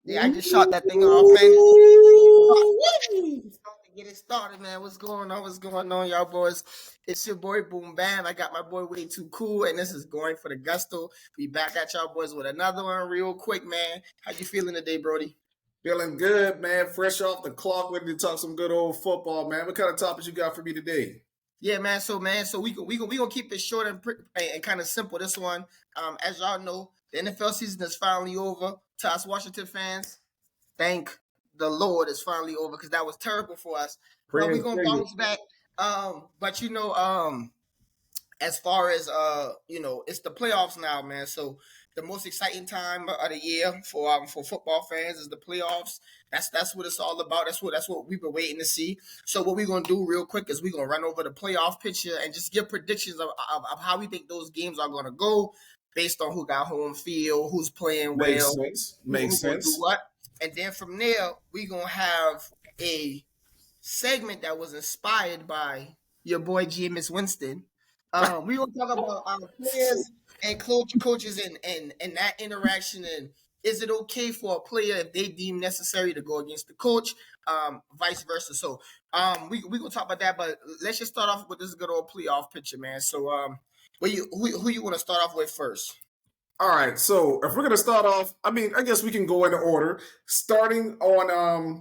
Yeah, I just shot that thing off, man. Ooh-wee. Get it started, man. What's going on? What's going on, y'all boys? It's your boy Boom Bam. I got my boy Way Too Cool, and this is going for the gusto. We back at y'all boys with another one, real quick, man. How you feeling today, Brody? Feeling good, man. Fresh off the clock, ready to talk some good old football, man. What kind of topics you got for me today? Yeah, man. So we gonna keep it short and kind of simple. This one, as y'all know, the NFL season is finally over. To us Washington fans, thank the Lord it's finally over because that was terrible for us. But we're Praying gonna for you. bounce back. But as far as it's the playoffs now, man. So the most exciting time of the year for football fans is the playoffs. That's what it's all about. That's what we've been waiting to see. So what we're gonna do real quick is we're gonna run over the playoff picture and just give predictions of how we think those games are gonna go based on who got home field, who's playing Makes well, sense. who Makes gonna do sense. what, and then from there we're gonna have a segment that was inspired by your boy Jameis Winston. We gonna talk about our players and coaches and that interaction and is it okay for a player if they deem necessary to go against the coach, vice versa. So we gonna talk about that, but let's just start off with this good old playoff picture, man. So who you want to start off with first? All right. So if we're gonna start off, I guess we can go in order. Starting on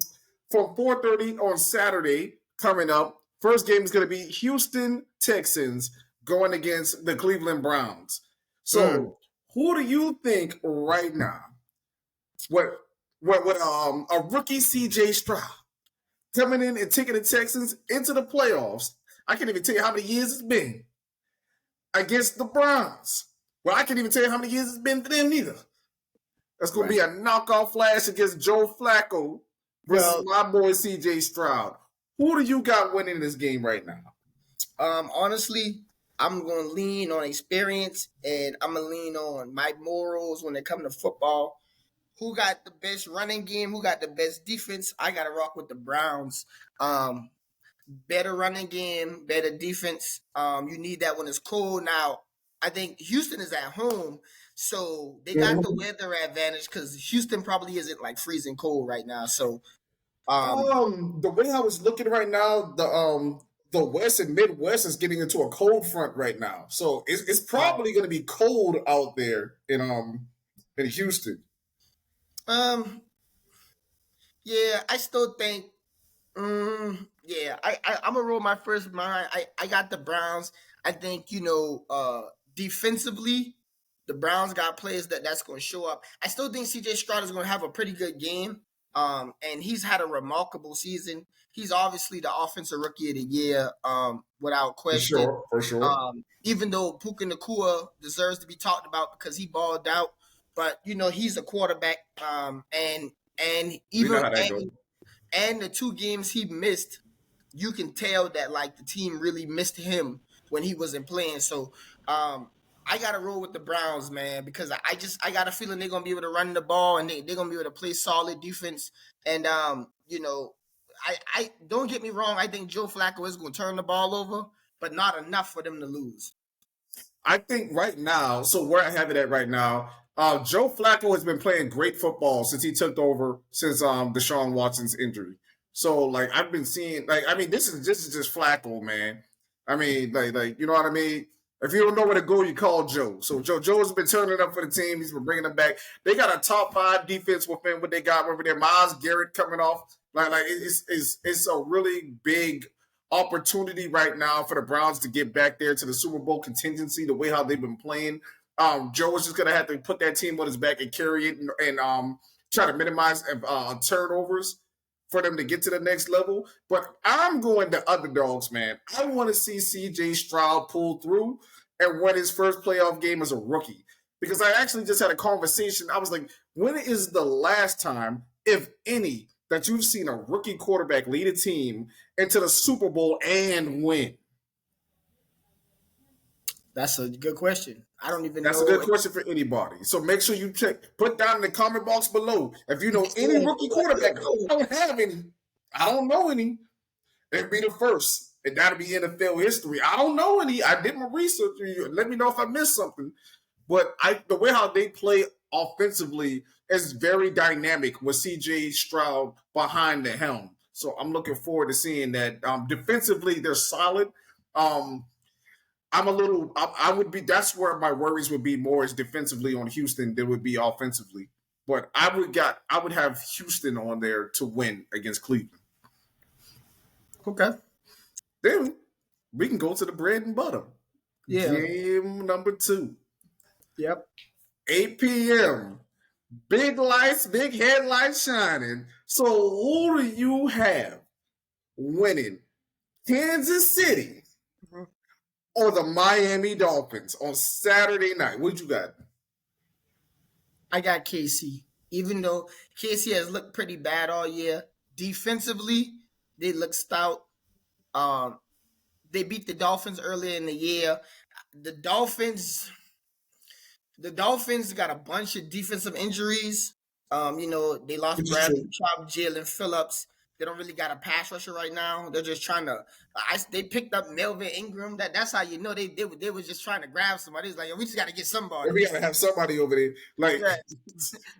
from 4:30 on Saturday coming up. First game is gonna be Houston Texans going against the Cleveland Browns. Mm. So who do you think right now? What a rookie CJ Stroud coming in and taking the Texans into the playoffs. I can't even tell you how many years it's been against the Browns. Well, I can't even tell you how many years it's been for them neither. That's going to be a knockout flash against Joe Flacco versus Well, my boy CJ Stroud. Who do you got winning this game right now? Honestly, I'm gonna lean on experience and I'm gonna lean on my morals when it comes to football. Who got the best running game? Who got the best defense? I gotta rock with the Browns. Better running game, better defense. You need that when it's cold. Now, I think Houston is at home, so they got the weather advantage because Houston probably isn't like freezing cold right now. So, um, The way I was looking right now, the West and Midwest is getting into a cold front right now, so it's oh, probably going to be cold out there in Houston. um, yeah, I still think yeah, I'm gonna roll my first mind. I got the Browns. I think defensively, the Browns got players that's gonna show up. I still think CJ Stroud is gonna have a pretty good game. And he's had a remarkable season. He's obviously the offensive rookie of the year, without For question. sure, for sure. Even though Puka Nakua deserves to be talked about because he balled out, but he's a quarterback. And We know even how that goes. and the two games he missed, you can tell that like the team really missed him when he wasn't playing. So I gotta roll with the Browns, man, because I got a feeling they're gonna be able to run the ball and they're gonna be able to play solid defense. And I don't get me wrong, I think Joe Flacco is gonna turn the ball over, but not enough for them to lose. I think right now, so where I have it at right now, Joe Flacco has been playing great football since he took over since Deshaun Watson's injury. So like I've been seeing this is just Flacco, man. I mean like you know what I mean. If you don't know where to go, you call Joe. So Joe's been turning up for the team. He's been bringing them back. They got a top 5 defense within what they got over there. Miles Garrett coming off like it's a really big opportunity right now for the Browns to get back there to the Super Bowl contingency, the way how they've been playing. Joe is just going to have to put that team on his back and carry it and try to minimize turnovers for them to get to the next level. But I'm going to underdogs, man. I want to see CJ Stroud pull through and win his first playoff game as a rookie. Because I actually just had a conversation. I was like, when is the last time, if any, that you've seen a rookie quarterback lead a team into the Super Bowl and win? That's a good question. I don't even That's a know good if question for anybody. So make sure you check. Put down in the comment box below if you know any rookie quarterback. I don't have any. I don't know any. It'd be the first, and that'll be NFL history. I don't know any. I did my research. Let me know if I missed something. But the way how they play offensively is very dynamic with CJ Stroud behind the helm. So I'm looking forward to seeing that. Defensively, they're solid. I'm a little. I would be. That's where my worries would be more is defensively on Houston than would be offensively. But I would have Houston on there to win against Cleveland. Okay. Then we can go to the bread and butter. Yeah. Game number 2. Yep. 8 p.m. Big lights, big headlights shining. So who do you have winning? Kansas City or the Miami Dolphins on Saturday night? What you got? I got KC. Even though KC has looked pretty bad all year, defensively they look stout. They beat the Dolphins earlier in the year. The Dolphins got a bunch of defensive injuries. They lost Bradley Chubb, Jalen Phillips. They don't really got a pass rusher right now. They're just trying to. They picked up Melvin Ingram. That's how you know they were just trying to grab somebody. It's like, we just got to get somebody. We got to have somebody over there. Like,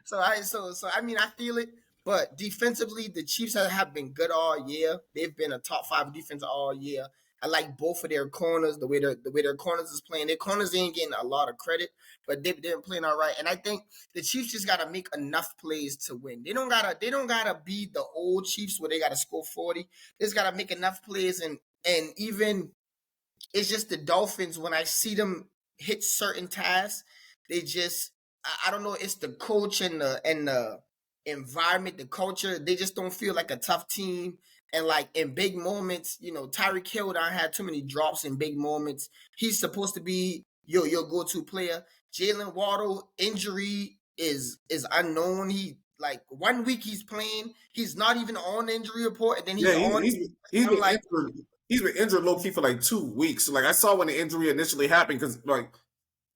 so I mean, I feel it. But defensively, the Chiefs have been good all year. They've been a top 5 defense all year. I like both of their corners, the way their corners is playing. Their corners ain't getting a lot of credit, but they've been playing all right. And I think the Chiefs just gotta make enough plays to win. They don't gotta be the old Chiefs where they gotta score 40. They just gotta make enough plays, and even it's just the Dolphins, when I see them hit certain tasks, they just I don't know, it's the coach and the environment, the culture. They just don't feel like a tough team. And like in big moments, Tyreek Hill had too many drops in big moments. He's supposed to be your go-to player. Jalen Waddle injury is unknown. He like 1 week he's playing, he's not even on the injury report, and then he's on. He's been injured. He's been injured low key for like 2 weeks. So like I saw when the injury initially happened, because like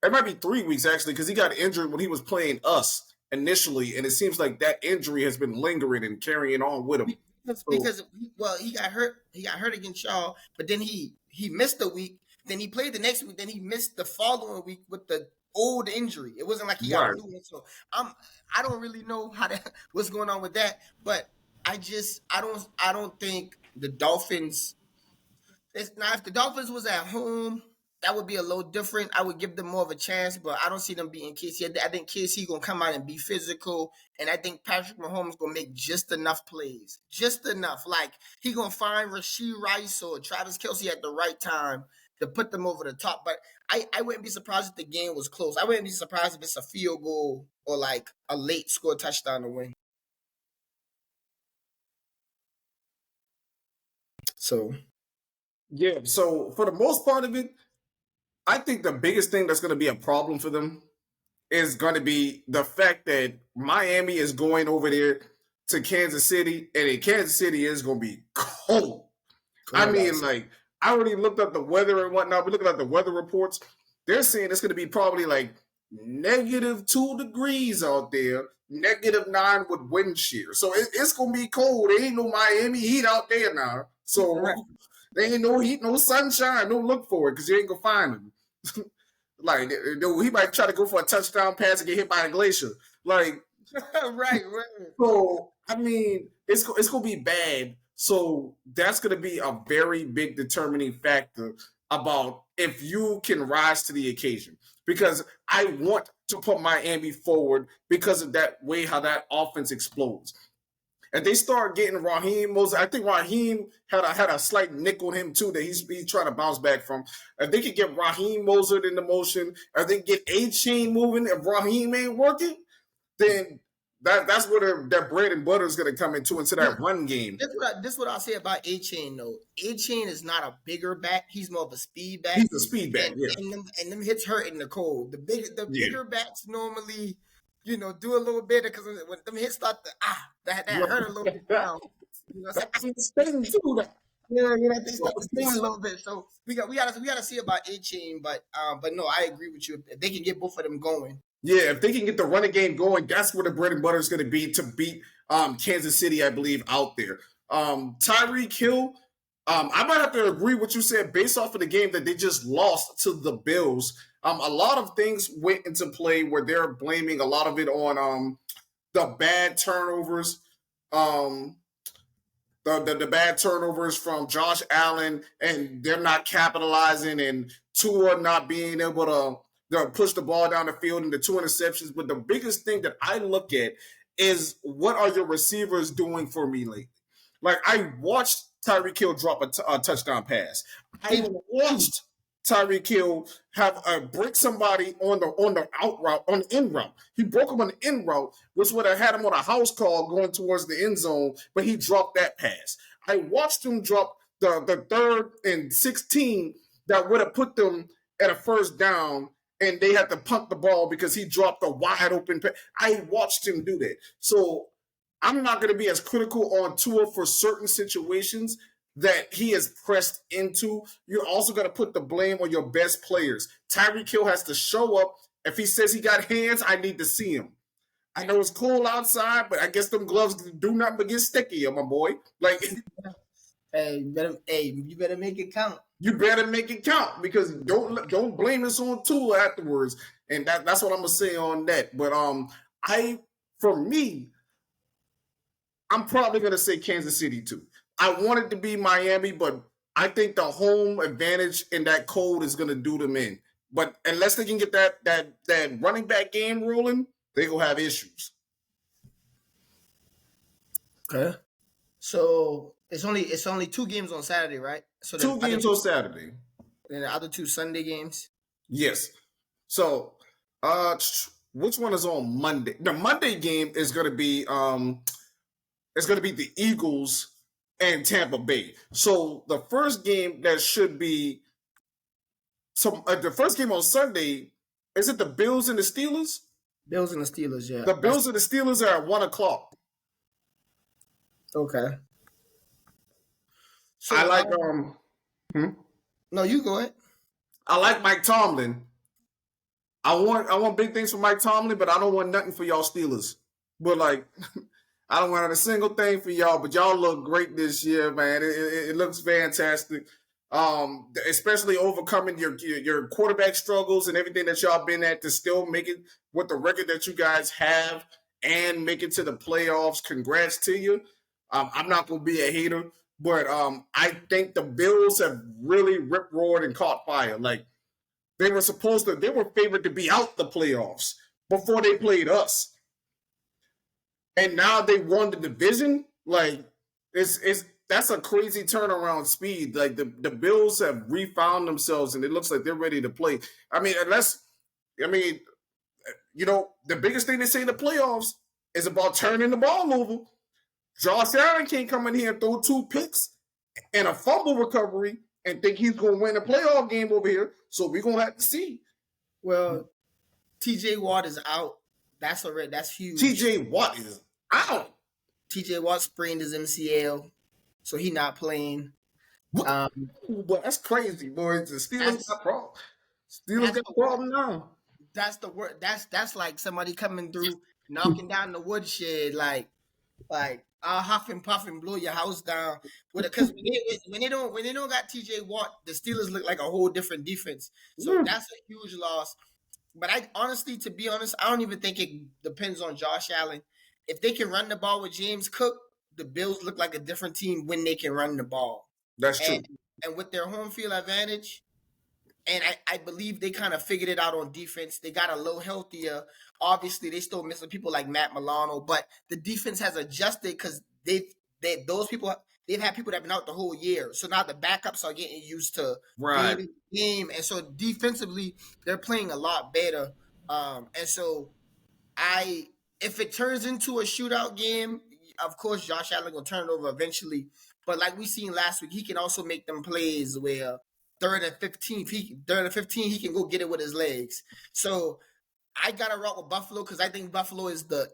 it might be 3 weeks actually, because he got injured when he was playing us initially, and it seems like that injury has been lingering and carrying on with him. Because he got hurt. He got hurt against y'all, but then he missed a week. Then he played the next week. Then he missed the following week with the old injury. It wasn't like he got a new one. So I don't really know what's going on with that. But I don't think the Dolphins. Now, if the Dolphins was at home, that would be a little different. I would give them more of a chance, but I don't see them beating KC. I think KC going to come out and be physical, and I think Patrick Mahomes going to make just enough plays. Just enough. Like, he going to find Rashee Rice or Travis Kelce at the right time to put them over the top. But I wouldn't be surprised if the game was close. I wouldn't be surprised if it's a field goal or, like, a late score touchdown to win. So. Yeah, so for the most part of it, I think the biggest thing that's going to be a problem for them is going to be the fact that Miami is going over there to Kansas City, and in Kansas City is going to be cold. I mean, like, I already looked up the weather and whatnot. We're looking at the weather reports. They're saying it's going to be probably like -2 degrees out there, -9 with wind shear. So it's going to be cold. There ain't no Miami heat out there now. So there ain't no heat, no sunshine. Don't look for it because you ain't going to find them. Like, he might try to go for a touchdown pass and get hit by a glacier. Like, right. So, I mean, it's going to be bad. So that's going to be a very big determining factor about if you can rise to the occasion. Because I want to put Miami forward because of that way how that offense explodes. And they start getting Raheem Mostert. I think Raheem had a slight nick on him too that he's trying to bounce back from. If they could get Raheem Mostert into motion, if they get A-Chain moving, if Raheem ain't working, then that's where their bread and butter is going to come into that run game. This is what I'll say about A-Chain though. A-Chain is not a bigger back; he's more of a speed back. He's a speed back, and them hits hurt in the cold. The bigger backs normally, do a little bit because when them hits start that hurt a little bit down. They sting too. They start to sting a little bit. So we gotta see about A-Chain, but no, I agree with you. If they can get both of them going. Yeah, if they can get the running game going, that's where the bread and butter is going to be to beat Kansas City, I believe, out there. Tyreek Hill, I might have to agree with what you said based off of the game that they just lost to the Bills. A lot of things went into play where they're blaming a lot of it on the bad turnovers. Um, the bad turnovers from Josh Allen, and they're not capitalizing, and Tua not being able to push the ball down the field, and the 2 interceptions. But the biggest thing that I look at is what are your receivers doing for me lately? Like, I watched Tyreek Hill drop a touchdown pass. I watched Tyreek Hill have break somebody on the out route, on the in route. He broke him on the in route, which would have had him on a house call going towards the end zone, but he dropped that pass. I watched him drop the 3rd and 16 that would have put them at a first down, and they had to punt the ball because he dropped a wide open pass. I watched him do that. So I'm not going to be as critical on Tua for certain situations that he is pressed into. You're also going to put the blame on your best players. Tyreek Hill has to show up. If he says he got hands, I need to see him. I know it's cool outside, but I guess them gloves do not but get sticky, my boy. Like, Hey, you better make it count. You better make it count, because don't blame this on Tua afterwards. And that's what I'm gonna say on that. But for me, I'm probably gonna say Kansas City too. I want it to be Miami, but I think the home advantage in that cold is gonna do them in. But unless they can get that running back game rolling, they gonna have issues. Okay. So it's only 2 games on Saturday, right? So 2 games on Saturday. And the other 2 Sunday games. Yes. So, which one is on Monday? The Monday game is gonna be the Eagles and Tampa Bay. So the first game that should be the first game on Sunday, is it the Bills and the Steelers? Bills and the Steelers, yeah. The Bills and the Steelers are at 1:00. Okay. So I like No, you go ahead. I like Mike Tomlin. I want big things for Mike Tomlin, but I don't want nothing for y'all Steelers. But like, I don't want a single thing for y'all. But y'all look great this year, man. It looks fantastic. Especially overcoming your quarterback struggles and everything that y'all been at to still make it with the record that you guys have and make it to the playoffs. Congrats to you. I'm not gonna be a hater, but I think the Bills have really rip roared and caught fire. Like, they were favored to be out the playoffs before they played us, and now they won the division. Like, that's a crazy turnaround speed. Like, the Bills have refound themselves, and it looks like they're ready to play. The biggest thing they say in the playoffs is about turning the ball over. Josh Allen can't come in here and throw 2 picks and a fumble recovery and think he's going to win a playoff game over here. So we're going to have to see. Well, TJ Watt is out. That's huge. TJ Watt is out. TJ Watt sprained his MCL, so he's not playing. But that's crazy, boys. The Steelers got a problem. Steelers got a problem now. That's the word. That's like somebody coming through, knocking down the woodshed, like I'll huff and puff and blow your house down. Because when they don't got TJ Watt, the Steelers look like a whole different defense. So that's a huge loss. But to be honest, I don't even think it depends on Josh Allen. If they can run the ball with James Cook, the Bills look like a different team when they can run the ball. That's true. And with their home field advantage, and I believe they kind of figured it out on defense. They got a little healthier. Obviously, they still missing people like Matt Milano, but the defense has adjusted because they've had people that have been out the whole year. So now the backups are getting used to being in the game, and so defensively they're playing a lot better. And so if it turns into a shootout game, of course Josh Allen will turn it over eventually. But like we seen last week, he can also make them plays where 3rd and 15, he can go get it with his legs. So I gotta rock with Buffalo because I think Buffalo is the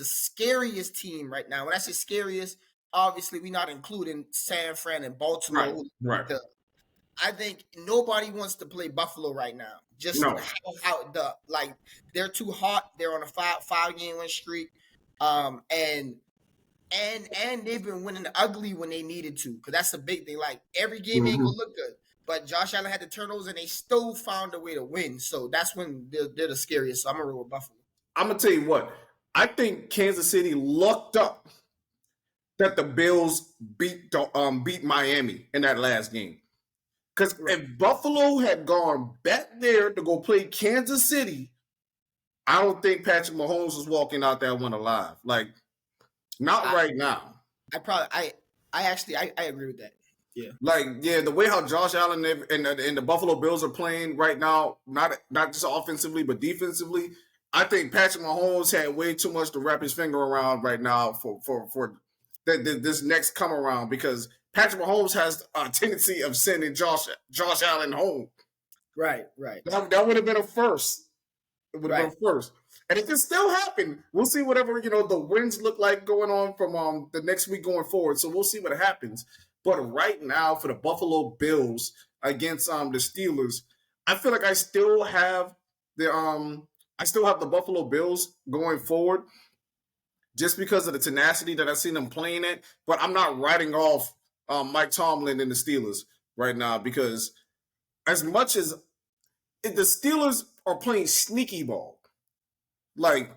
scariest team right now. When I say scariest, obviously we're not including San Fran and Baltimore. Right. I think nobody wants to play Buffalo right now. Just they're too hot. They're on a 5-game win streak, and And they've been winning ugly when they needed to, because that's a big thing. Like every game ain't Mhm. gonna look good, but Josh Allen had the turnovers and they still found a way to win. So that's when they're the scariest. So I'm gonna roll with Buffalo. I'm gonna tell you what. I think Kansas City lucked up that the Bills beat Miami in that last game. Because Right. if Buffalo had gone back there to go play Kansas City, I don't think Patrick Mahomes was walking out that one alive. Like, not I right now. I probably I actually I agree with that. Yeah. Like, yeah, the way how Josh Allen and the Buffalo Bills are playing right now, not just offensively but defensively, I think Patrick Mahomes had way too much to wrap his finger around right now for this next come around, because Patrick Mahomes has a tendency of sending Josh Allen home. Right. Right. That would have been a first. It would have Right. been first. And it can still happen. We'll see whatever, the wins look like going on from the next week going forward. So we'll see what happens. But right now, for the Buffalo Bills against the Steelers, I feel like I still have the Buffalo Bills going forward, just because of the tenacity that I've seen them playing at. But I'm not writing off Mike Tomlin and the Steelers right now, because as much as the Steelers are playing sneaky ball, like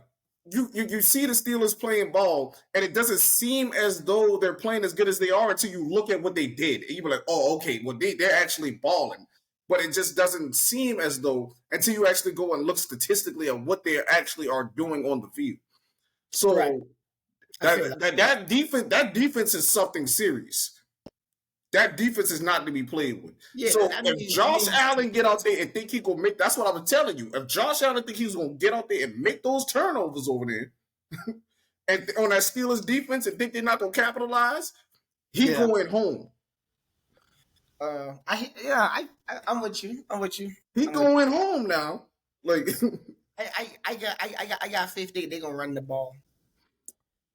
you see the Steelers playing ball, and it doesn't seem as though they're playing as good as they are until you look at what they did. And you're like, oh, okay, well they're actually balling. But it just doesn't seem as though until you actually go and look statistically at what they actually are doing on the field. So Right. that defense is something serious. That defense is not to be played with. Yeah. So I if mean, Josh Allen get out there and think he gonna make, that's what I was telling you. If Josh Allen think he's gonna get out there and make those turnovers over there, and on that Steelers defense, and think they're not gonna capitalize, he Yeah. going home. I'm with you. I'm with you. He I'm going home now. Like I got faith they gonna run the ball.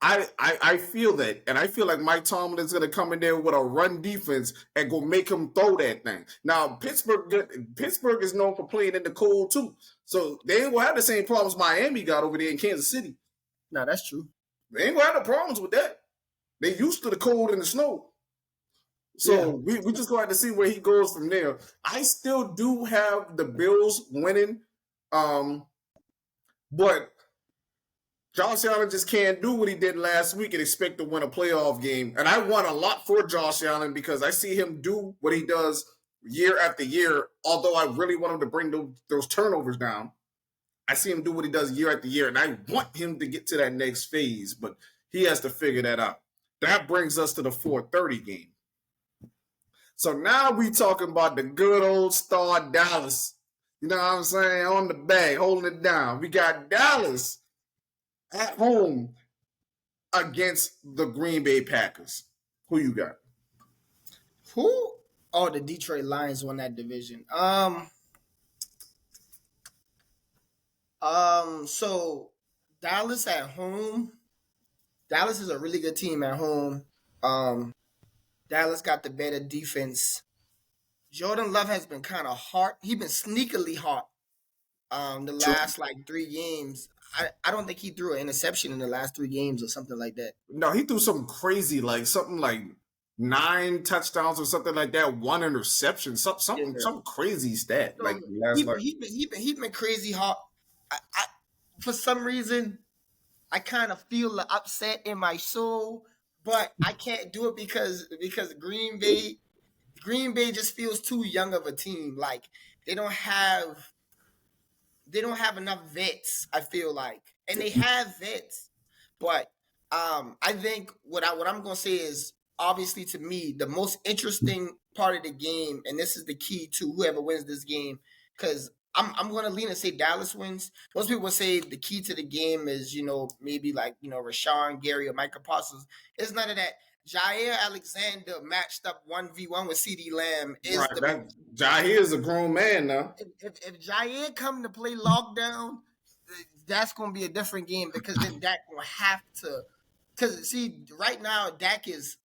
I feel that, and I feel like Mike Tomlin is going to come in there with a run defense and go make him throw that thing. Now Pittsburgh is known for playing in the cold too, so they ain't gonna have the same problems Miami got over there in Kansas City. No, that's true. They ain't gonna have no problems with that. They used to the cold and the snow. So we just gonna have to see where he goes from there. I still do have the Bills winning, but Josh Allen just can't do what he did last week and expect to win a playoff game. And I want a lot for Josh Allen, because I see him do what he does year after year, although I really want him to bring those turnovers down. I see him do what he does year after year, and I want him to get to that next phase, but he has to figure that out. That brings us to the 4:30 game. So now we talking about the good old star Dallas. You know what I'm saying? On the bag, holding it down. We got Dallas at home against the Green Bay Packers. Who you got? Who? Oh, the Detroit Lions won that division. So Dallas at home. Dallas is a really good team at home. Dallas got the better defense. Jordan Love has been kind of hot. He's been sneakily hot. The last like 3 games. I don't think he threw an interception in the last 3 games or something like that. No, he threw something crazy, like something like 9 touchdowns or something like that, 1 interception, some crazy stat. So Like he's been crazy hot. I for some reason I kind of feel the upset in my soul, but I can't do it because Green Bay just feels too young of a team. Like they don't have enough vets, I feel like. And they have vets, but I think what I'm going to say is, obviously to me, the most interesting part of the game, and this is the key to whoever wins this game, cuz I'm going to lean and say Dallas wins. Most people say the key to the game is, maybe like, Rashawn Gary or Micah Parsons. It's none of that. Jair Alexander matched up 1v1 with CeeDee Lamb. Jair is a grown man now. If Jair come to play lockdown, that's going to be a different game, because then Dak will have to. Because see, right now Dak is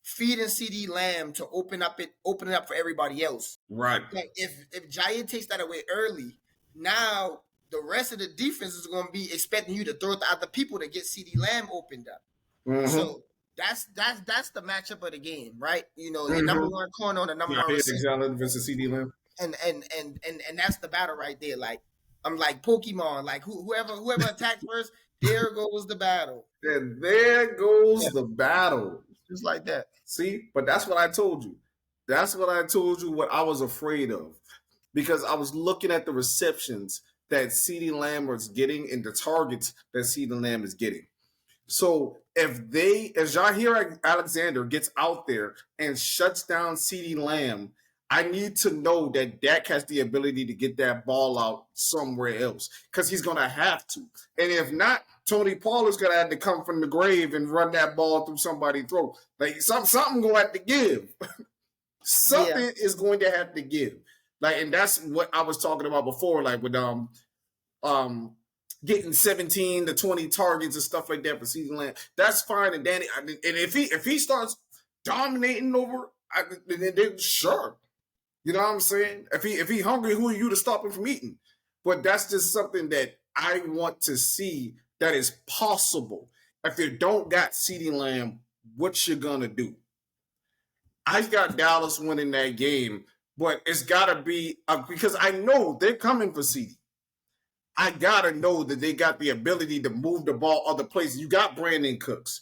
feeding CeeDee Lamb to open it up for everybody else. Right. Like if Jair takes that away early, now the rest of the defense is going to be expecting you to throw it to other people to get CeeDee Lamb opened up. Mm-hmm. So that's the matchup of the game, right? You know, your number Mm-hmm. one corner, the number Yeah, one receiver, Alexander versus CD Lamb. and that's the battle right there. Like I'm like Pokemon, like whoever attacks first, there goes the battle. And there goes Yeah, the battle. just like that. See, but that's what I told you. That's what I told you. What I was afraid of, because I was looking at the receptions that CeeDee Lamb was getting and the targets that CeeDee Lamb is getting. So if Jair Alexander gets out there and shuts down CeeDee Lamb, I need to know that Dak has the ability to get that ball out somewhere else because he's going to have to. And if not, Tony Pollard's going to have to come from the grave and run that ball through somebody's throat. Like something going to have to give. Something is going to have to give. Like, and that's what I was talking about before, like with getting 17 to 20 targets and stuff like that for CeeDee Lamb. That's fine. And Danny, and if he starts dominating over, then sure. You know what I'm saying? If he hungry, who are you to stop him from eating? But that's just something that I want to see that is possible. If you don't got CeeDee Lamb, what you gonna do? I got Dallas winning that game, but it's gotta be because I know they're coming for CeeDee. I gotta know that they got the ability to move the ball other places. You got Brandon Cooks.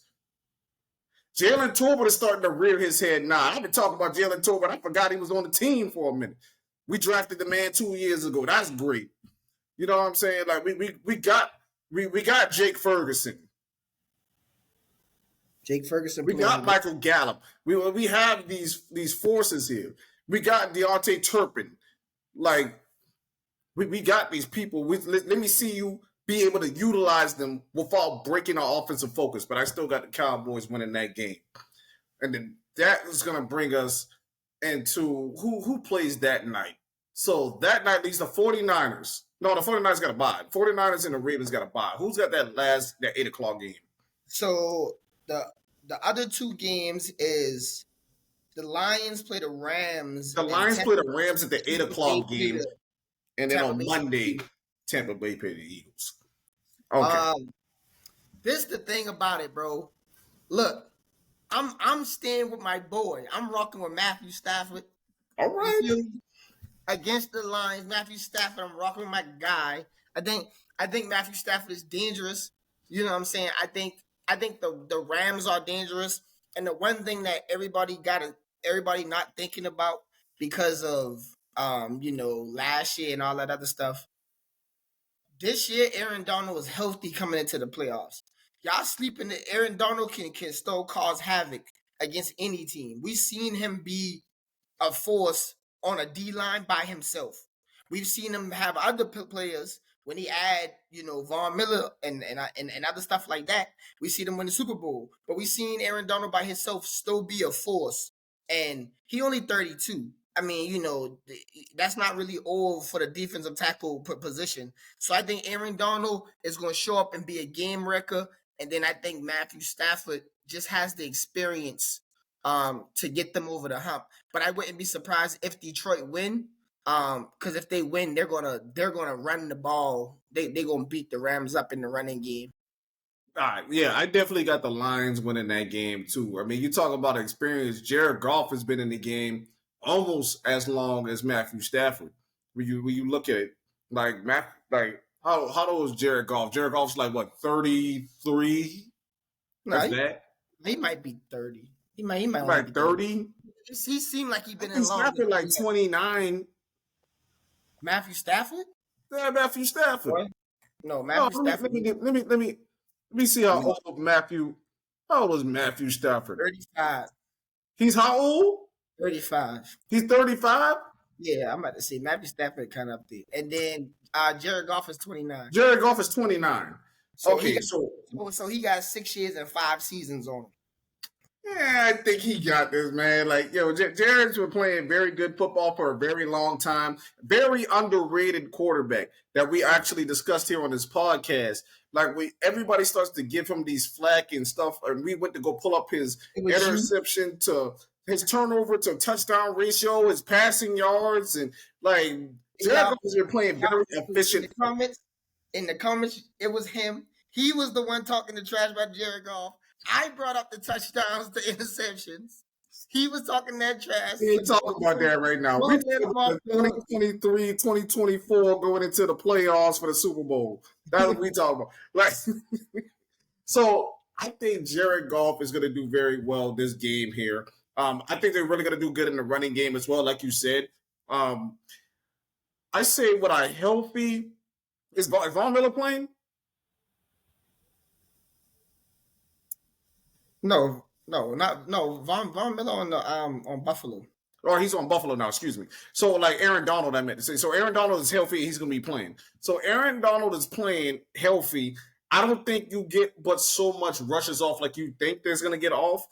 Jalen Tolbert is starting to rear his head now. I've been talking about Jalen Tolbert. I forgot he was on the team for a minute. We drafted the man 2 years ago. That's great. You know what I'm saying? Like we got Jake Ferguson. Jake Ferguson. We got Michael Gallup. We have these forces here. We got Deontay Turpin. Like we got these people. Let me see you be able to utilize them without breaking our offensive focus. But I still got the Cowboys winning that game. And then that is going to bring us into who plays that night. So that night leaves the 49ers. No, the 49ers got to buy. 49ers and the Ravens got to buy. Who's got that 8 o'clock game? So the other two games is the Lions play the Rams. The Lions play the Rams at the 8 o'clock game. And then on Monday, Tampa Bay play the Eagles. Okay. This the thing about it, bro. Look, I'm staying with my boy. I'm rocking with Matthew Stafford. All right. Against the Lions, Matthew Stafford. I'm rocking with my guy. I think Matthew Stafford is dangerous. You know what I'm saying? I think the Rams are dangerous. And the one thing that everybody not thinking about because of last year and all that other stuff. This year, Aaron Donald was healthy coming into the playoffs. Y'all sleeping that Aaron Donald can still cause havoc against any team. We've seen him be a force on a D-line by himself. We've seen him have other players when he add, Von Miller and other stuff like that. We see them win the Super Bowl. But we've seen Aaron Donald by himself still be a force. And he only 32. I mean, that's not really old for the defensive tackle position. So I think Aaron Donald is going to show up and be a game wrecker. And then I think Matthew Stafford just has the experience to get them over the hump. But I wouldn't be surprised if Detroit win. Because if they win, they're gonna run the ball. They're gonna beat the Rams up in the running game. Yeah, I definitely got the Lions winning that game too. I mean, you talk about experience. Jared Goff has been in the game almost as long as Matthew Stafford. When you look at it, how old is Jared Goff? Jared Goff's like what, 33? No, he might be 30. He might like 30. He seemed like he's been in long. Stafford like 29. Matthew Stafford? Yeah, Matthew Stafford. What? No, Matthew Stafford. Let me see how old Matthew. How old is Matthew Stafford? 35. He's how old? 35. He's 35? Yeah, I'm about to say Matthew Stafford kind of up there. And then Jared Goff is 29. Jared Goff is 29. So so he got 6 years and 5 seasons on him. Yeah, I think he got this, man. Like, Jared's been playing very good football for a very long time. Very underrated quarterback that we actually discussed here on this podcast. Like, everybody starts to give him these flack and stuff, and we went to go pull up his interception to his turnover to touchdown ratio, his passing yards, and like Jared has been playing very efficient. In the comments, it was him. He was the one talking the trash about Jared Goff. I brought up the touchdowns, the interceptions. He was talking that trash. We ain't talking about that right now. We Don't let talking him off about the hook. 2023, 2024 going into the playoffs for the Super Bowl. That's what we talking about. Like, so I think Jared Goff is going to do very well this game here. I think they're really going to do good in the running game as well, like you said. I say what I healthy is Von Miller playing? No, Von Miller on Buffalo. Or he's on Buffalo now, excuse me. So, like Aaron Donald, I meant to say. So, Aaron Donald is healthy. He's going to be playing. So, Aaron Donald is playing healthy. I don't think you get but so much rushes off like you think there's going to get off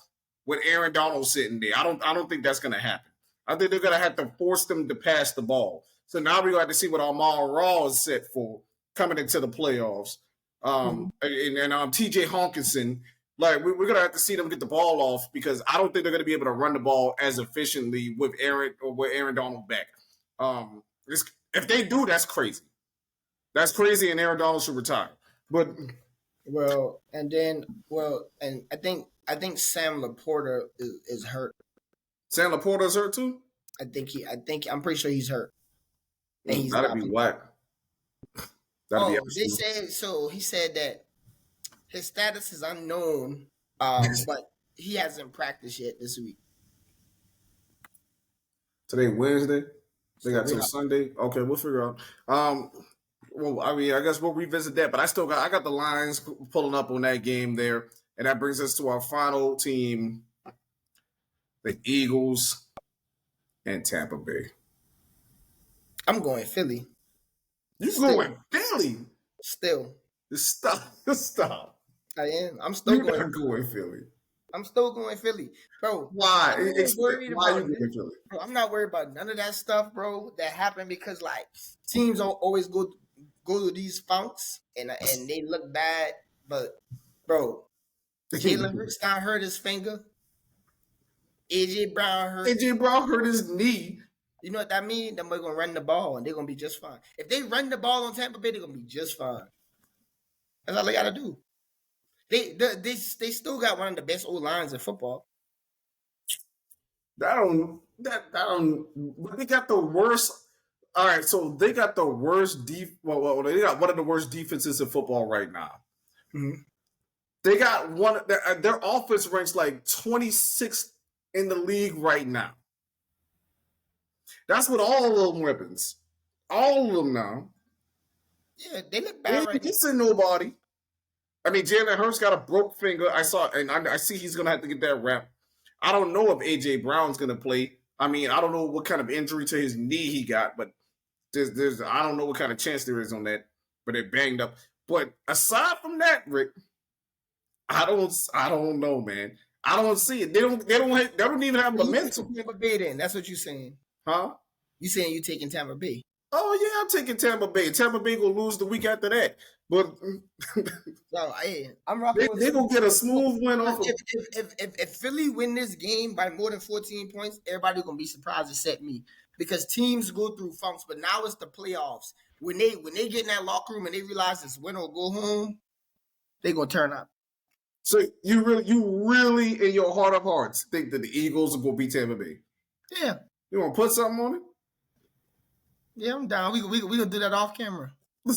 with Aaron Donald sitting there. I don't think that's going to happen. I think they're going to have to force them to pass the ball. So, now we're going to have to see what Amon-Ra is set for coming into the playoffs. And TJ Hawkinson, like we're gonna have to see them get the ball off because I don't think they're gonna be able to run the ball as efficiently with Aaron Donald back. If they do, that's crazy. That's crazy, and Aaron Donald should retire. But and I think Sam Laporta is hurt. Sam Laporta's hurt too. I'm pretty sure he's hurt. And that'd be whack. He said that his status is unknown, but he hasn't practiced yet this week. Today Wednesday. They got till Sunday. Okay, we'll figure out. Well, I mean, I guess we'll revisit that. But I got the lines pulling up on that game there, and that brings us to our final team, the Eagles and Tampa Bay. I'm going Philly. You going Philly? Still. Stop. I am. I'm still going Philly. I'm still going Philly, bro. Why? Why are you going Philly? Bro, I'm not worried about none of that stuff, bro. That happened because like teams always go to these funks and they look bad. But bro, Jalen Hurts got hurt his finger. AJ Brown hurt his knee. You know what that means? They're gonna run the ball and they're gonna be just fine. If they run the ball on Tampa Bay, they're gonna be just fine. That's all they gotta do. They still got one of the best old lines in football. They got the worst. All right, so they got the worst they got one of the worst defenses in football right now. Mm-hmm. They got their offense ranks like 26th in the league right now. That's with all of them weapons. All of them now. Yeah, they look bad right now. It's a nobody. I mean, Jalen Hurts got a broke finger. I saw, and I see he's going to have to get that wrap. I don't know if A.J. Brown's going to play. I mean, I don't know what kind of injury to his knee he got, but I don't know what kind of chance there is on that, but they're banged up. But aside from that, Rick, I don't know, man. I don't see it. They don't even have momentum. Tampa Bay then. That's what you're saying. Huh? You saying you taking Tampa Bay? Oh yeah, I'm taking Tampa Bay. Tampa Bay will lose the week after that, but I'm rocking. They gonna get a smooth win off. If Philly win this game by more than 14 points, everybody gonna be surprised except me because teams go through funks. But now it's the playoffs. When they get in that locker room and they realize it's win or go home, they gonna turn up. So you really in your heart of hearts think that the Eagles will beat Tampa Bay? Yeah. You want to put something on it? Yeah, I'm down. We gonna do that off camera. But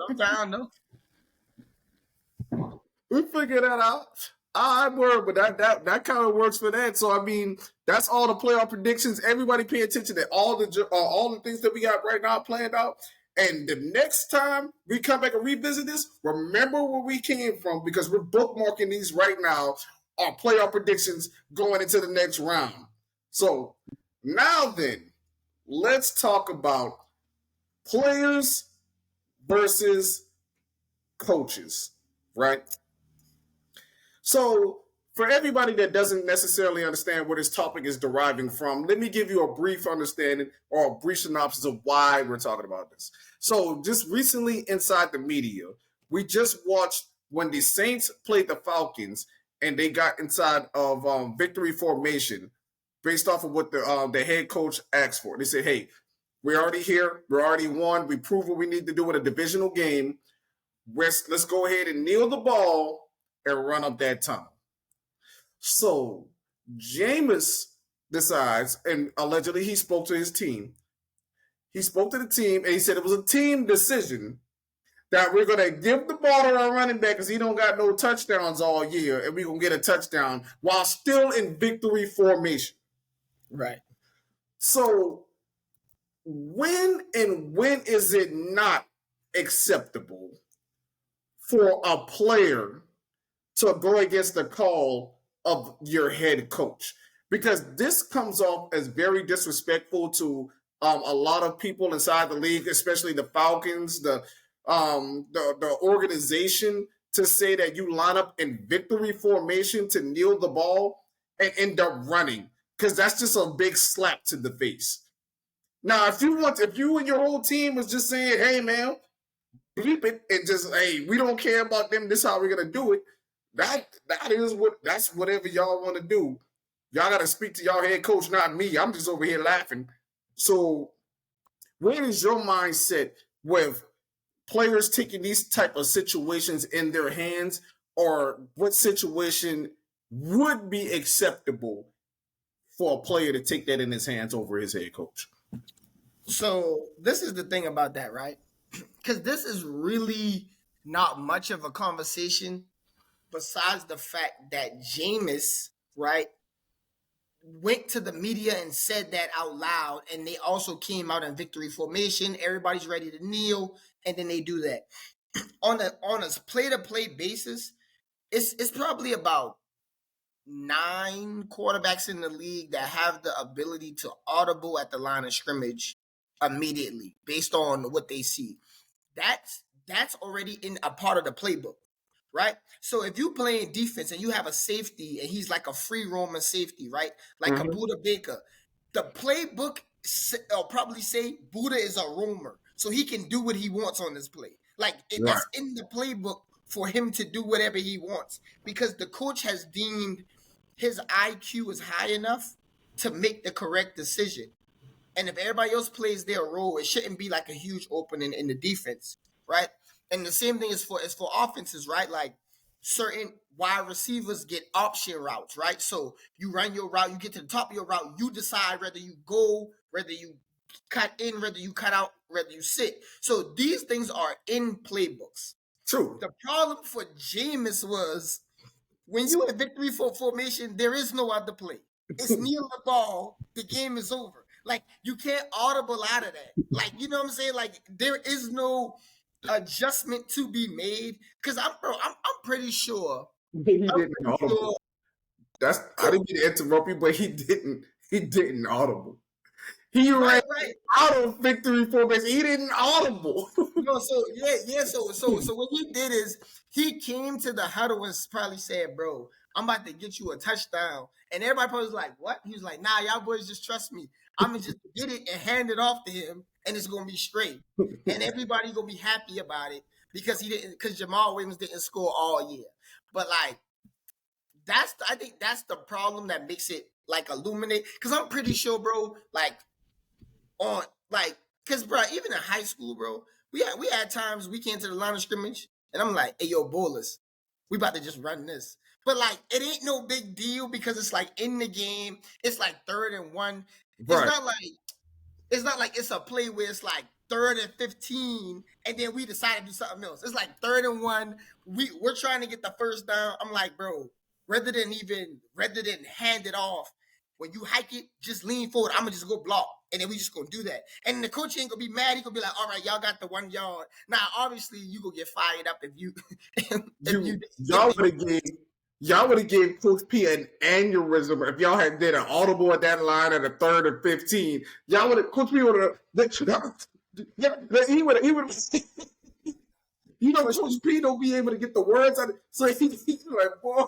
I'm down though. We figure that out. I word, but that kind of works for that. So I mean, that's all the playoff predictions. Everybody pay attention to all the things that we got right now planned out. And the next time we come back and revisit this, remember where we came from because we're bookmarking these right now. Our playoff predictions going into the next round. So now then, let's talk about players versus coaches, right? So for everybody that doesn't necessarily understand where this topic is deriving from, let me give you a brief understanding or a brief synopsis of why we're talking about this. So just recently inside the media, we just watched when the Saints played the Falcons and they got inside of victory formation based off of what the head coach asked for. They said, hey, we're already here. We're already won. We proved what we need to do in a divisional game. Let's go ahead and kneel the ball and run up that tunnel. So Jameis decides, and allegedly he spoke to his team. He spoke to the team and he said it was a team decision that we're going to give the ball to our running back because he don't got no touchdowns all year, and we're going to get a touchdown while still in victory formation. Right. So when is it not acceptable for a player to go against the call of your head coach? Because this comes off as very disrespectful to a lot of people inside the league, especially the Falcons, the organization, to say that you line up in victory formation to kneel the ball and end up running, because that's just a big slap to the face. Now, if you and your whole team was just saying, "Hey, man, bleep it," and just, "Hey, we don't care about them. This is how we're gonna do it." That's whatever y'all want to do. Y'all got to speak to y'all head coach, not me. I'm just over here laughing. So, where is your mindset with players taking these type of situations in their hands, or what situation would be acceptable for a player to take that in his hands over his head coach? So this is the thing about that, right? Because this is really not much of a conversation besides the fact that Jameis, right, went to the media and said that out loud, and they also came out in victory formation. Everybody's ready to kneel, and then they do that. On a play-to-play basis, it's probably about 9 quarterbacks in the league that have the ability to audible at the line of scrimmage immediately based on what they see. That's already in a part of the playbook, right? So if you playing defense and you have a safety and he's like a free roaming safety, right? Like a Buda Baker, the playbook will probably say Buda is a roamer, so he can do what he wants on this play. Like that's in the playbook for him to do whatever he wants, because the coach has deemed his IQ is high enough to make the correct decision. And if everybody else plays their role, it shouldn't be like a huge opening in the defense, right? And the same thing is for offenses, right? Like certain wide receivers get option routes, right? So you run your route, you get to the top of your route, you decide whether you go, whether you cut in, whether you cut out, whether you sit. So these things are in playbooks. True. The problem for Jameis was when you in victory formation, there is no other play. It's kneel the ball, the game is over. Like, you can't audible out of that. Like, you know what I'm saying? Like, there is no adjustment to be made. Because I'm pretty sure. He didn't audible. I didn't mean to interrupt you, but he didn't audible. He ran out of victory formation. He didn't audible. No, so yeah. So what he did is he came to the huddle and probably said, "Bro, I'm about to get you a touchdown." And everybody probably was like, "What?" He was like, "Nah, y'all boys just trust me. I'm gonna just get it and hand it off to him, and it's gonna be straight." And everybody gonna be happy about it because Jamal Williams didn't score all year. But like, I think that's the problem that makes it like illuminate. Because I'm pretty sure, bro, because bro, even in high school, bro, we had times we came to the line of scrimmage, and I'm like, "Hey, yo, ballers, we about to just run this." But like, it ain't no big deal because it's like in the game, it's like 3rd and 1. Right. It's not like it's a play where it's like 3rd and 15, and then we decide to do something else. It's like 3rd and 1. We're trying to get the first down. I'm like, bro, rather than hand it off, when you hike it, just lean forward. I'm gonna just go block, and then we just gonna do that. And the coach ain't gonna be mad. He gonna be like, "All right, y'all got the 1 yard." Now, obviously, you gonna get fired up if you. Y'all would have gave Coach P an aneurysm if y'all had did an audible at that line at a 3rd and 15. Y'all would have. Coach P would have. He would have. You know, Coach P don't be able to get the words out. So he's like, boy.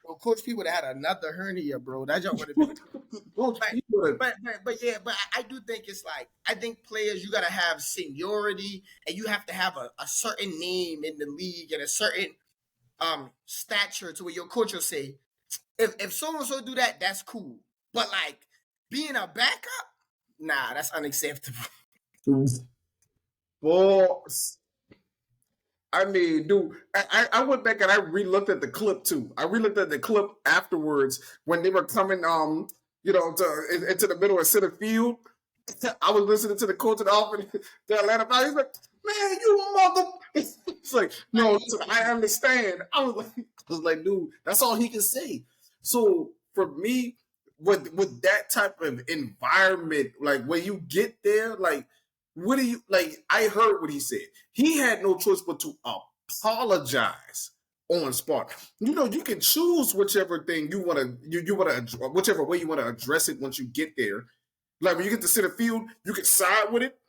Well, Coach P would have had another hernia, bro. That joke would have been. But I do think it's like, I think players, you gotta have seniority, and you have to have a certain name in the league and a certain stature to where your coach will say, if so and so do that, that's cool. But like being a backup, nah, that's unacceptable. Well, I mean, dude, I went back and I re-looked at the clip too. I re-looked at the clip afterwards when they were coming, into the middle of center field. I was listening to the coach of the Atlanta Falcons. He's like, "Man, you mother!" It's like, no, I understand. I was like, dude, that's all he can say. So for me, with that type of environment, like when you get there, like what do you like? I heard what he said. He had no choice but to apologize on spot. You can choose whichever thing you want to you want to whichever way you want to address it once you get there. Like when you get to center field, you can side with it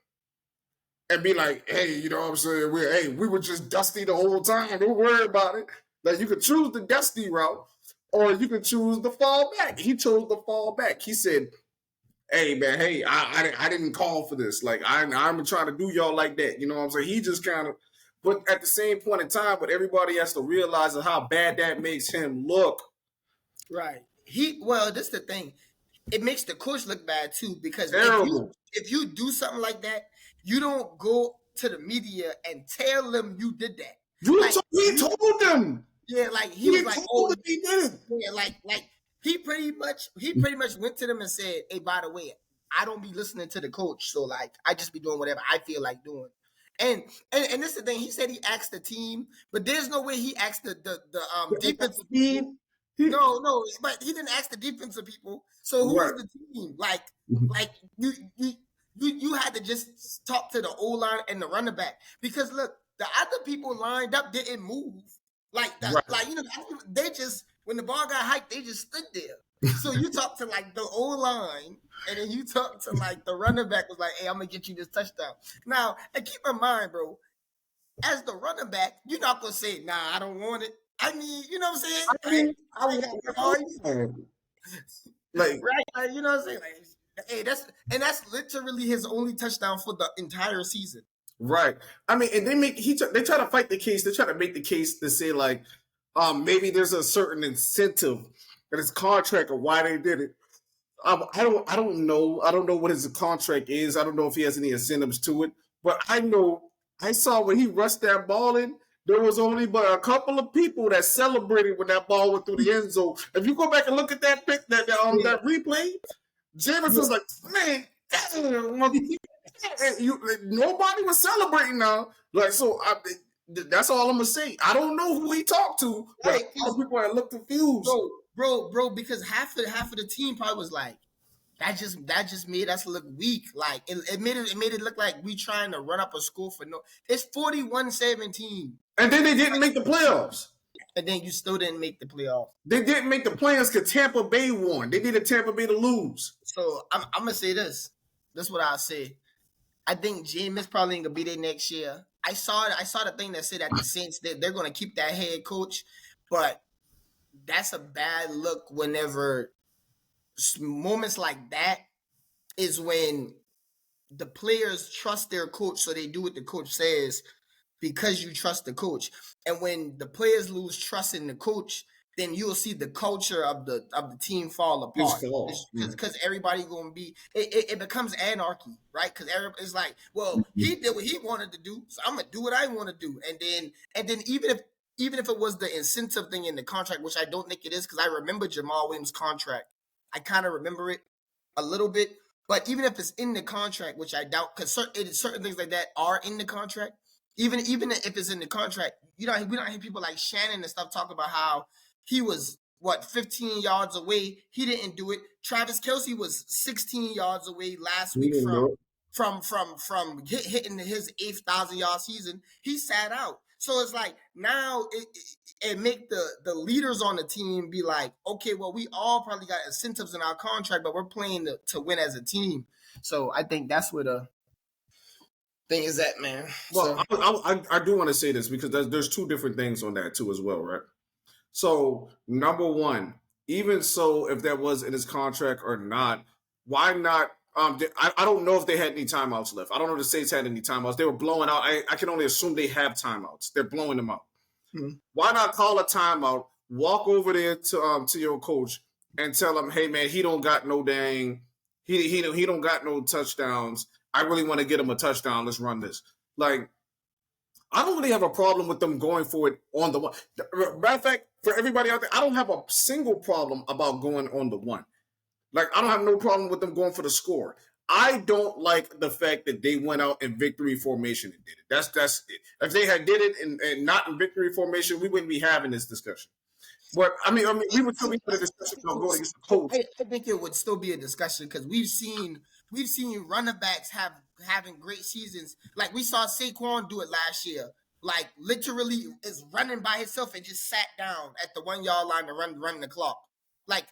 and be like, hey, you know what I'm saying? We were just dusty the whole time. Don't worry about it. Like you could choose the dusty route, or you could choose the fall back. He chose the fall back. He said, hey man, hey, I didn't call for this. Like I'm trying to do y'all like that. You know what I'm saying? He just kind of, but at the same point in time, what everybody has to realize is how bad that makes him look. Right. This is the thing. It makes the coach look bad too, because Terrible. if you do something like that, you don't go to the media and tell them you did that. He told them. Yeah, like he was like, oh, he did it. yeah, like he pretty much went to them and said, hey, by the way, I don't be listening to the coach, so like I just be doing whatever I feel like doing. And this is the thing. He said he asked the team, but there's no way he asked the defensive team. No, but he didn't ask the defensive people. So who was the team? Like you had to just talk to the O line and the running back, because look, the other people lined up didn't move. Like that, like they just, when the ball got hiked, they just stood there. So you talk to like the O line, and then you talk to like the running back was like, hey, I'm gonna get you this touchdown. Now, and keep in mind, bro, as the running back, you're not gonna say, nah, I don't want it. I mean, you know what I'm saying? Right? Like, you know what I'm saying? Like, hey, that's literally his only touchdown for the entire season. Right. I mean, and they try to fight the case. They try to make the case to say like, maybe there's a certain incentive in his contract or why they did it. I don't know. I don't know what his contract is. I don't know if he has any incentives to it. But I saw when he rushed that ball in, there was only but a couple of people that celebrated when that ball went through the end zone. If you go back and look at that that replay, Jameson's like, man, nobody was celebrating now. Like, so that's all I'm gonna say. I don't know who he talked to, but people that look confused, bro. Because half of the team probably was like, that just made us look weak. Like it made it look like we trying to run up a score for no. It's 41-17, and then they didn't make the playoffs. And then you still didn't make the playoffs. They didn't make the playoffs because Tampa Bay won. They needed Tampa Bay to lose. So I'm gonna say this. That's what I'll say. I think Jameis probably ain't gonna be there next year. I saw the thing that said that the Saints they're gonna keep that head coach, but that's a bad look whenever moments like that is when the players trust their coach, so they do what the coach says because you trust the coach. And when the players lose trust in the coach, then you'll see the culture of the team fall apart. Because everybody gonna be it becomes anarchy, right? Because everybody's like, well, he did what he wanted to do, so I'm gonna do what I want to do. And then even if it was the incentive thing in the contract, which I don't think it is, because I remember Jamal Williams' contract. I kind of remember it a little bit, but even if it's in the contract, which I doubt, because certain things like that are in the contract. Even if it's in the contract, we don't hear people like Shannon and stuff talk about how he was 15 yards away. He didn't do it. Travis Kelce was 16 yards away last week from hitting his 8,000-yard season. He sat out. So it's like now it make the leaders on the team be like, okay, well, we all probably got incentives in our contract, but we're playing to win as a team. So I think that's where the thing is that, man. Well, so, I do want to say this because there's two different things on that too as well, right? So number one, even so, if that was in his contract or not, why not? I don't know if they had any timeouts left. I don't know if the Saints had any timeouts. They were blowing out. I can only assume they have timeouts. They're blowing them out. Mm-hmm. Why not call a timeout? Walk over there to your coach and tell him, hey man, he don't got no he don't got no touchdowns. I really want to get him a touchdown. Let's run this. Like, I don't really have a problem with them going for it on the one. Matter of fact, for everybody out there, I don't have a single problem about going on the one. Like, I don't have no problem with them going for the score. I don't like the fact that they went out in victory formation and did it. That's it. If they had did it and not in victory formation, we wouldn't be having this discussion. But I mean, we would still be having a discussion about going against the Colts. I think it would still be a discussion because we've seen running backs having great seasons. Like we saw Saquon do it last year. Like literally is running by himself and just sat down at the 1 yard line to run the clock. Like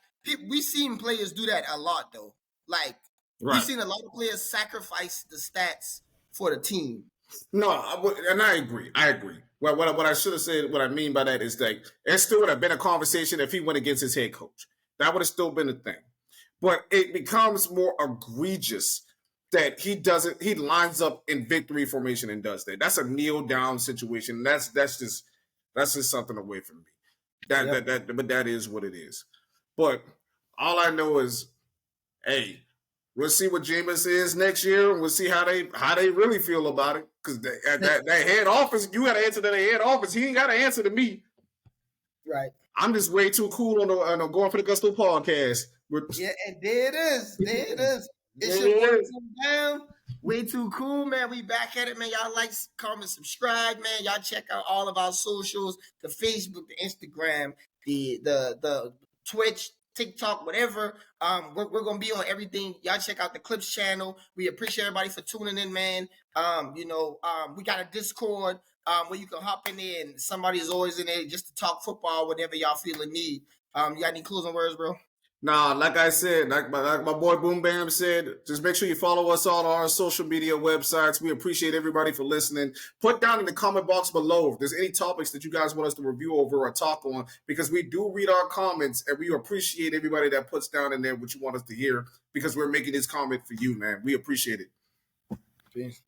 we've seen players do that a lot though. Like we've seen a lot of players sacrifice the stats for the team. No, and I agree. Well, what I should have said, what I mean by that is that it still would have been a conversation if he went against his head coach. That would have still been a thing. But it becomes more egregious that he lines up in victory formation and does that. That's a kneel down situation. That's just something away from me. But that is what it is. But all I know is, hey, we'll see what Jameis is next year, and we'll see how they really feel about it. Because that head office, you got to answer to the head office. He ain't got to answer to me. Right. I'm just way too cool on the Going for the Gusto podcast. Yeah, and there it is. It's your boy down. Way too cool, man. We back at it, man. Y'all like, comment, subscribe, man. Y'all check out all of our socials: the Facebook, the Instagram, the Twitch, TikTok, whatever. We're gonna be on everything. Y'all check out the Clips channel. We appreciate everybody for tuning in, man. We got a Discord where you can hop in there and somebody is always in there just to talk football, whatever y'all feel the need. You got any closing words, bro? Nah, like I said, like my boy Boom Bam said, just make sure you follow us on our social media websites. We appreciate everybody for listening. Put down in the comment box below if there's any topics that you guys want us to review over or talk on, because we do read our comments and we appreciate everybody that puts down in there what you want us to hear, because we're making this comment for you, man. We appreciate it. Peace.